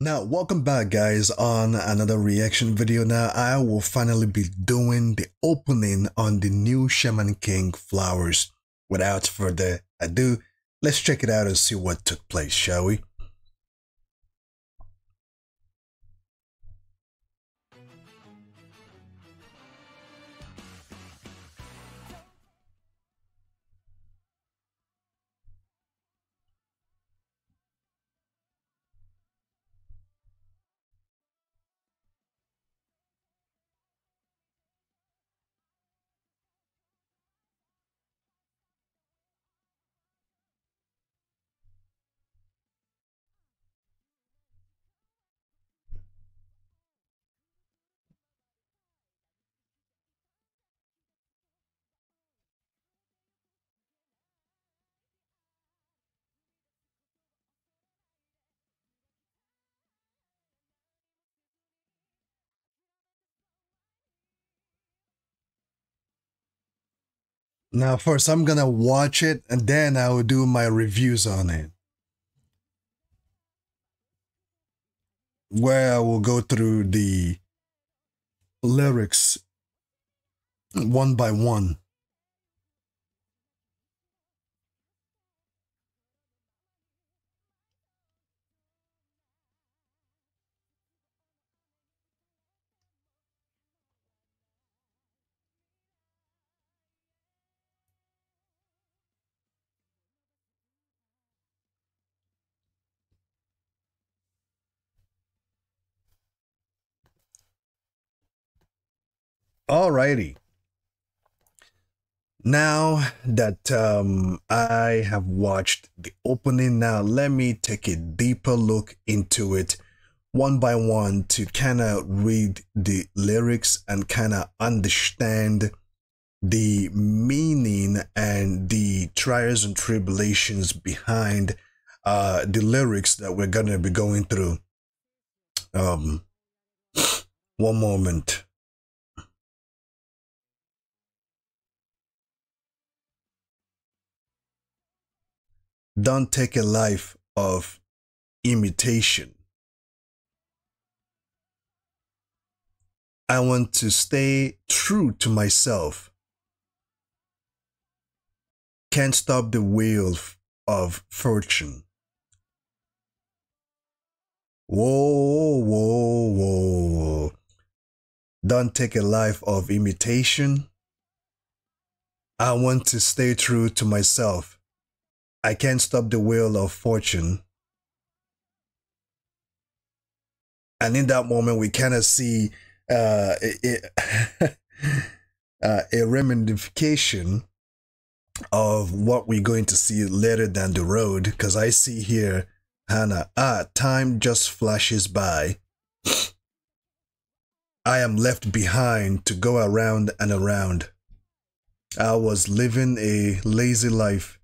Now, welcome back guys on another reaction video. Now, I will finally be doing the opening on the new Shaman King flowers. Without further ado, let's check it out and see what took place, shall we? Now, first I'm gonna watch it and then I will do my reviews on it, where I will go through the lyrics one by one. Alrighty. Now that I have watched the opening, now let me take a deeper look into it one by one to kind of read the lyrics and kind of understand the meaning and the trials and tribulations behind the lyrics that we're gonna be going through. One moment. Don't take a life of imitation. I want to stay true to myself. Can't stop the wheel of fortune. Whoa, whoa, whoa. Don't take a life of imitation. I want to stay true to myself. I can't stop the wheel of fortune. And in that moment, we kind of see a ramification of what we're going to see later down the road. Because I see here, Hannah, time just flashes by. I am left behind to go around and around. I was living a lazy life.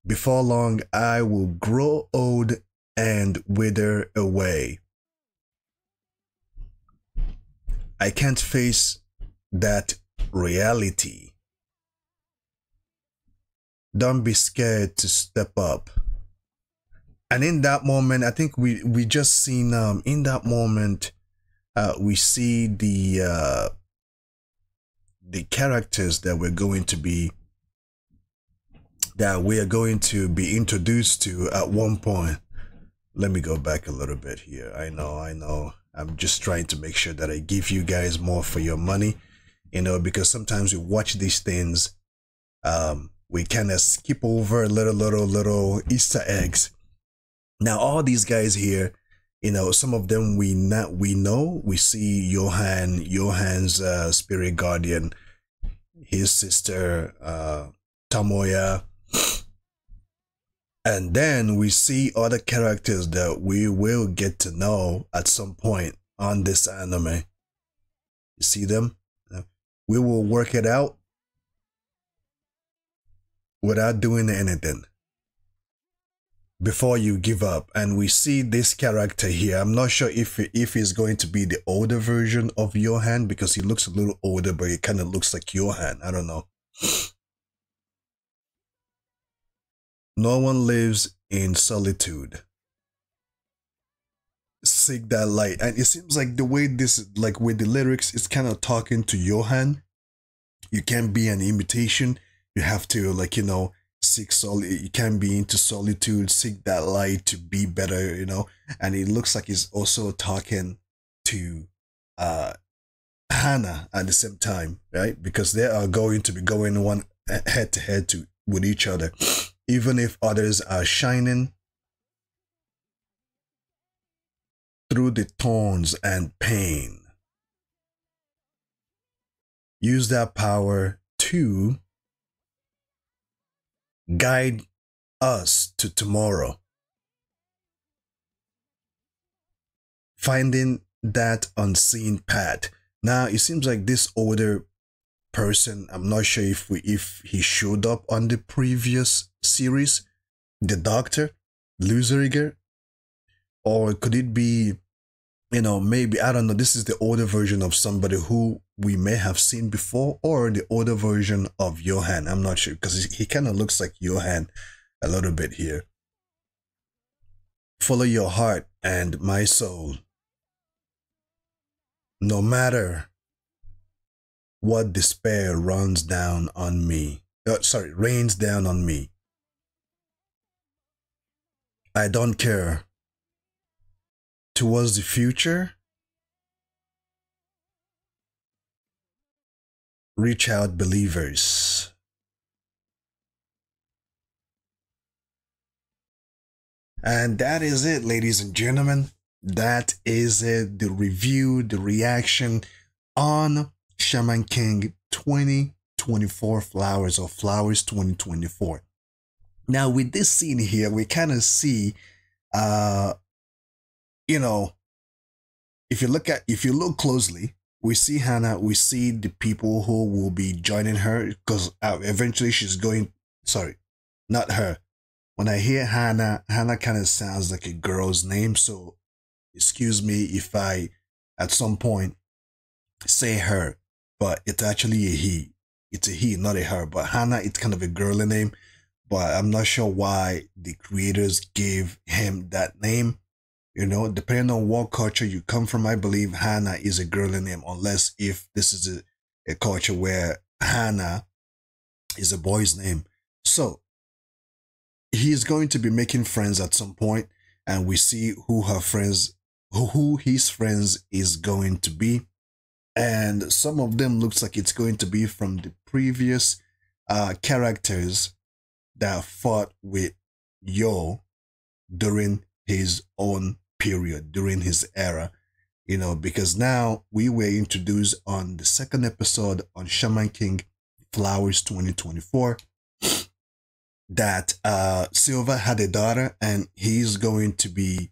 Before long, I will grow old and wither away. I can't face that reality. Don't be scared to step up. And in that moment, I think we just seen in that moment we see the characters that we are going to be introduced to at one point. Let me go back a little bit here. I know. I'm just trying to make sure that I give you guys more for your money, because sometimes we watch these things, we kind of skip over little Easter eggs. Now, all these guys here, some of them we know. We see Johan's spirit guardian, his sister Tamoya, and then we see other characters that we will get to know at some point on this anime. You see them? We will work it out without doing anything before you give up. And we see this character here. I'm not sure if he's going to be the older version of Johan, because he looks a little older, but he kind of looks like Johan. I don't know. No one lives in solitude. seek that light. And it seems like the way this, like with the lyrics, it's kind of talking to Johan. You can't be an imitation. You have to, like, seek solid. You can't be into solitude, seek that light to be better. And it looks like he's also talking to Hannah at the same time, right? Because they are going to be going one head to head to with each other. Even if others are shining through the thorns and pain, use that power to guide us to tomorrow. Finding that unseen path. Now, it seems like this older person, I'm not sure if he showed up on the previous series, the doctor, Luzeriger, or could it be, maybe, I don't know, this is the older version of somebody who we may have seen before, or the older version of Johan. I'm not sure, because he kind of looks like Johan a little bit here. Follow your heart and my soul. No matter what despair rains down on me. I don't care. Towards the future, reach out, believers. And that is it, ladies and gentlemen. That is it. The review, the reaction on Shaman King 2024 Flowers, or Flowers 2024. Now, with this scene here, we kind of see, if you look closely, we see Hannah, we see the people who will be joining her, because eventually she's going, sorry, not her. When I hear Hannah kind of sounds like a girl's name, so excuse me if I, at some point, say her, but it's actually a he. It's a he, not a her. But Hannah, it's kind of a girly name, but I'm not sure why the creators gave him that name. Depending on what culture you come from, I believe Hannah is a girly name, unless if this is a culture where Hannah is a boy's name. So he's going to be making friends at some point, and we see who his friends is going to be. And some of them looks like it's going to be from the previous characters that fought with Yo during his own period, during his era, because now we were introduced on the second episode on Shaman King Flowers 2024 that Silva had a daughter, and she's going to be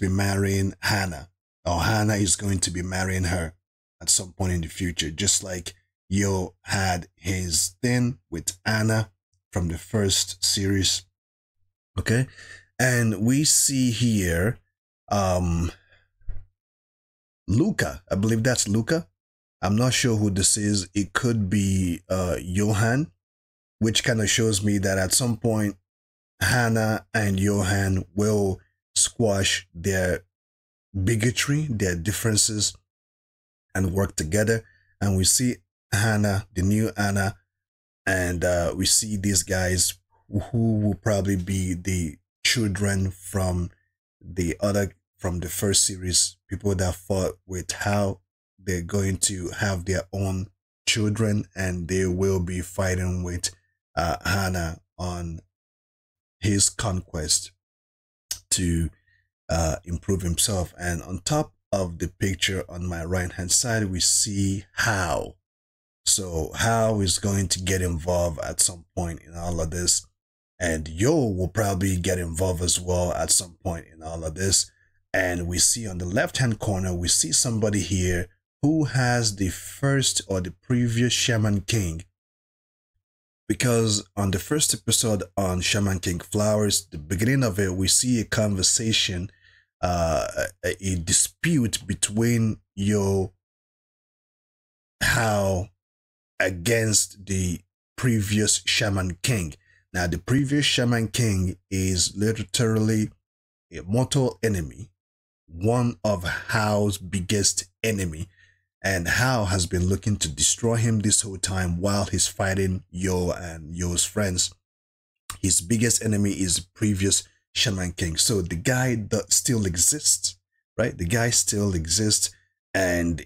marrying Hannah, or Hannah is going to be marrying her at some point in the future, just like Yo had his thing with Anna from the first series. Okay, and we see here Luca. I believe that's Luca. I'm not sure who this is. It could be Johan, which kind of shows me that at some point Hannah and Johan will squash their bigotry, their differences, and work together. And we see Hannah, the new Anna, and we see these guys who will probably be the children from the first series, people that fought with how they're going to have their own children, and they will be fighting with Hannah on his conquest to improve himself. And on top of the picture on my right hand side, we see How. So How is going to get involved at some point in all of this, and Yo will probably get involved as well at some point in all of this. And we see on the left hand corner, we see somebody here who has the first or the previous Shaman King, because on the first episode on Shaman King Flowers, the beginning of it, we see a conversation, a dispute between Yo How against the previous Shaman King. Now, the previous Shaman King is literally a mortal enemy one of Hao's biggest enemy, and Hao has been looking to destroy him this whole time while he's fighting Yo and Yo's friends. His biggest enemy is previous Shaman King. So the guy that still exists, right? The guy still exists, and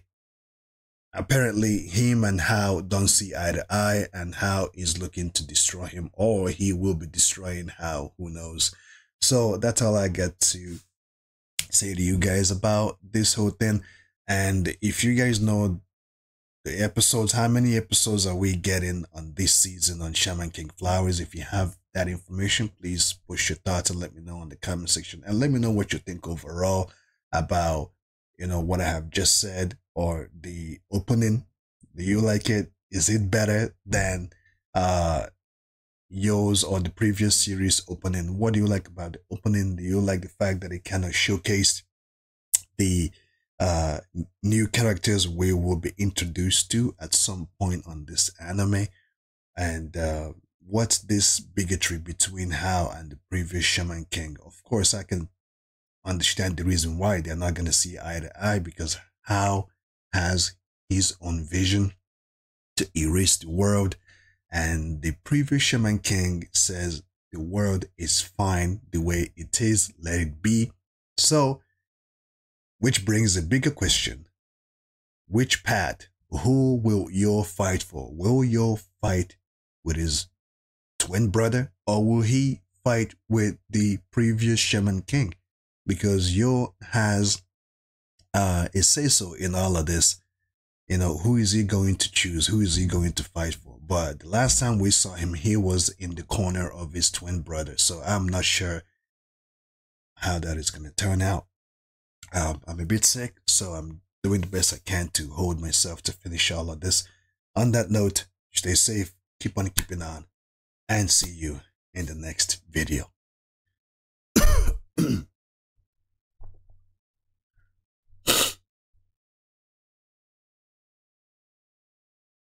apparently him and Hao don't see eye to eye, and Hao is looking to destroy him, or he will be destroying Hao, who knows. So that's all I got to say to you guys about this whole thing. And if you guys know the episodes, how many episodes are we getting on this season on Shaman King Flowers? If you have that information, please push your thoughts and let me know in the comment section, and let me know what you think overall about, you know, what I have just said, or the opening. Do you like it? Is it better than Yo's or the previous series opening? What do you like about the opening? Do you like the fact that it kind of showcased the new characters we will be introduced to at some point on this anime? And what's this bigotry between Hao and the previous Shaman King? Of course, I can understand the reason why they're not going to see eye to eye, because Hao has his own vision to erase the world, and the previous Shaman King says the world is fine the way it is, let it be. So, which brings a bigger question. Which path? Who will Yo fight for? Will Yo fight with his twin brother, or will he fight with the previous Shaman King? Because Yo has a say-so in all of this. You know, who is he going to choose? Who is he going to fight for? But the last time we saw him, he was in the corner of his twin brother. So I'm not sure how that is going to turn out. I'm a bit sick, so I'm doing the best I can to hold myself to finish all of this. On that note, stay safe, keep on keeping on, and see you in the next video.